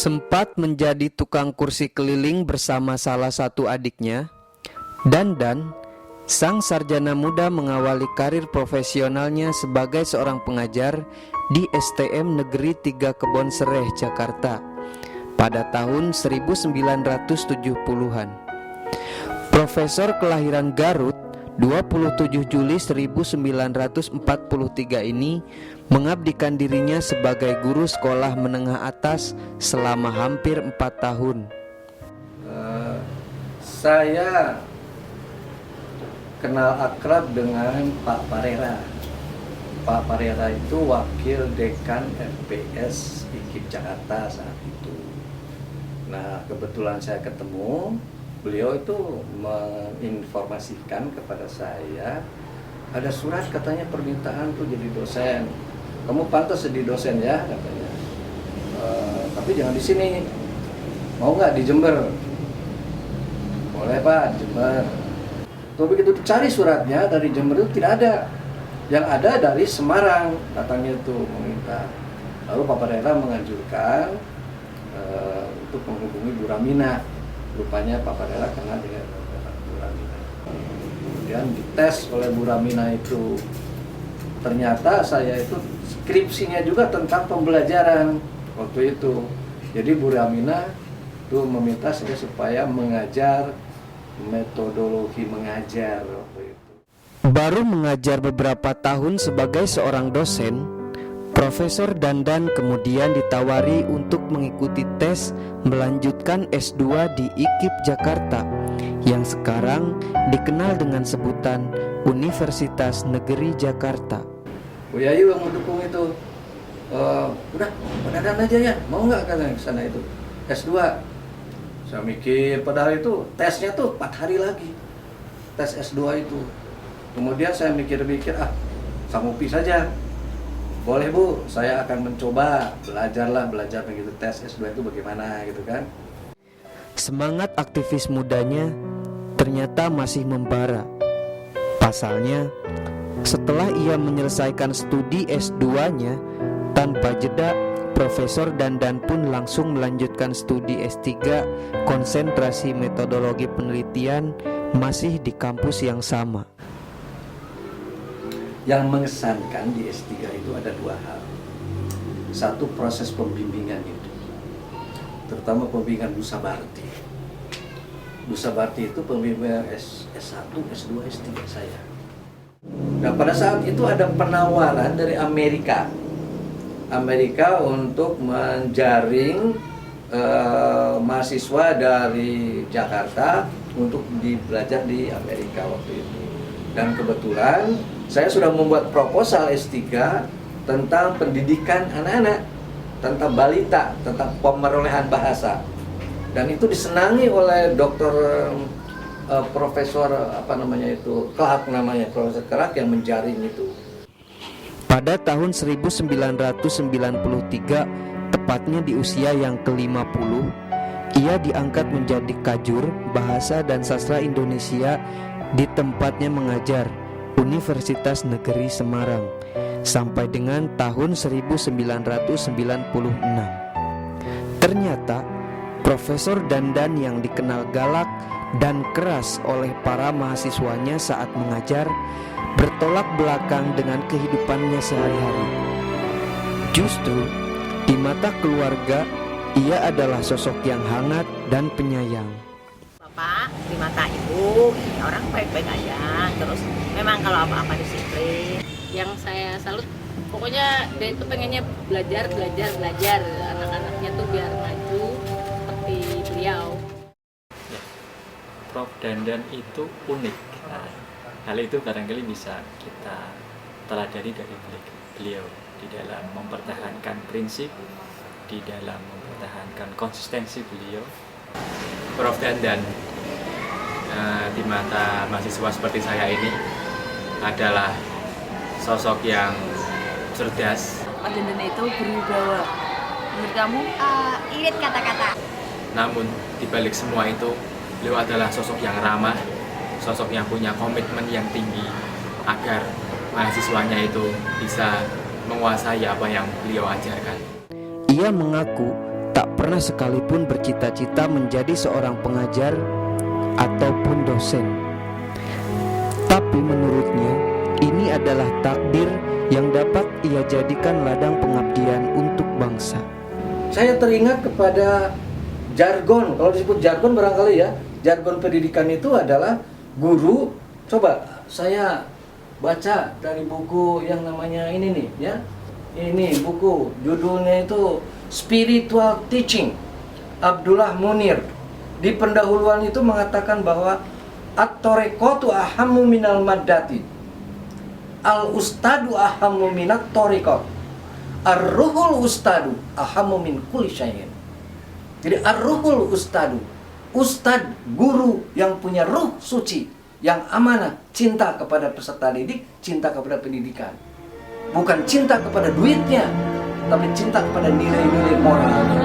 Sempat menjadi tukang kursi keliling bersama salah satu adiknya, Dandan, sang sarjana muda mengawali karir profesionalnya sebagai seorang pengajar di STM Negeri 3 Kebonsereh, Jakarta pada tahun 1970-an. Profesor kelahiran Garut 27 Juli 1943 ini mengabdikan dirinya sebagai guru sekolah menengah atas selama hampir 4 tahun. Saya kenal akrab dengan Pak Parera. Pak Parera itu wakil dekan FPS IKIP Jakarta saat itu. Nah, kebetulan saya ketemu, beliau itu menginformasikan kepada saya ada surat katanya permintaan tuh jadi dosen. Kamu pantas jadi dosen ya katanya. Tapi jangan di sini. Mau nggak di Jember? Boleh Pak, Jember. Tuh begitu dicari suratnya dari Jember itu tidak ada. Yang ada dari Semarang katanya itu meminta. Lalu Pak Parera menganjurkan untuk menghubungi Bu Ramina. Rupanya Pak Parera kenal dengan Bu Ramina. Kemudian dites oleh Bu Ramina itu. Ternyata saya itu skripsinya juga tentang pembelajaran waktu itu. Jadi Bu Ramina itu meminta saya supaya mengajar metodologi mengajar waktu itu. Baru mengajar beberapa tahun sebagai seorang dosen, Profesor Dandan kemudian ditawari untuk mengikuti tes melanjutkan S2 di IKIP Jakarta yang sekarang dikenal dengan sebutan Universitas Negeri Jakarta. Bu Yayu yang mendukung itu, udah Dandan aja ya, mau nggak katanya ke sana itu S2. Saya mikir, padahal itu tesnya tuh 4 hari lagi, tes S2 itu. Kemudian saya mikir-mikir, sanggupi saja. Boleh Bu, saya akan mencoba, belajar begitu tes S2 itu bagaimana gitu kan. Semangat aktivis mudanya ternyata masih membara. Pasalnya, setelah ia menyelesaikan studi S2-nya, tanpa jeda, Profesor Dandan pun langsung melanjutkan studi S3 konsentrasi metodologi penelitian masih di kampus yang sama. Yang mengesankan di S3 itu ada 2 hal. Satu, proses pembimbingan itu, terutama pembimbingan Bu Sabarti. Bu Sabarti itu pembimbingan S1, S2, S3 saya. Nah, pada saat itu ada penawaran dari Amerika untuk menjaring mahasiswa dari Jakarta untuk belajar di Amerika waktu itu. Dan kebetulan saya sudah membuat proposal S3 tentang pendidikan anak-anak, tentang balita, tentang pemerolehan bahasa. Dan itu disenangi oleh Profesor Clark namanya, Profesor Clark yang menjaring itu. Pada tahun 1993, tepatnya di usia yang ke-50, ia diangkat menjadi kajur Bahasa dan Sastra Indonesia di tempatnya mengajar, Universitas Negeri Semarang, sampai dengan tahun 1996. Ternyata Profesor Dandan yang dikenal galak dan keras oleh para mahasiswanya saat mengajar bertolak belakang dengan kehidupannya sehari-hari. Justru di mata keluarga, ia adalah sosok yang hangat dan penyayang. Bapak di mata ibu orang baik-baik aja, terus memang kalau apa-apa disiplin. Yang saya salut, pokoknya dia itu pengennya belajar anak-anaknya tuh biar maju seperti beliau. Ya, Prof Dandan itu unik. Nah, hal itu barangkali bisa kita teladani dari beliau. di dalam mempertahankan prinsip, di dalam mempertahankan konsistensi beliau. Prof. Dandan di mata mahasiswa seperti saya ini adalah sosok yang cerdas. Pak Dandan itu berwibawa. Menurut kamu? Irit kata-kata. Namun di balik semua itu, beliau adalah sosok yang ramah, sosok yang punya komitmen yang tinggi agar mahasiswanya itu bisa menguasai apa yang beliau ajarkan. Ia mengaku tak pernah sekalipun bercita-cita menjadi seorang pengajar ataupun dosen. Tapi menurutnya, ini adalah takdir yang dapat ia jadikan ladang pengabdian untuk bangsa. Saya teringat kepada jargon, kalau disebut jargon barangkali ya, jargon pendidikan itu adalah guru. Coba saya baca dari buku yang namanya ini nih ya. Ini buku judulnya itu Spiritual Teaching, Abdullah Munir. Di pendahuluan itu mengatakan bahwa at-tariqatu ahammu minal maddati, al-ustadu ahammu minat tariqat, ar-ruhul ustadu ahammu min kulli syai'in. Jadi ar-ruhul ustadu, ustad, guru yang punya ruh suci, yang amanah, cinta kepada peserta didik, cinta kepada pendidikan. Bukan cinta kepada duitnya, tapi cinta kepada nilai-nilai moralnya.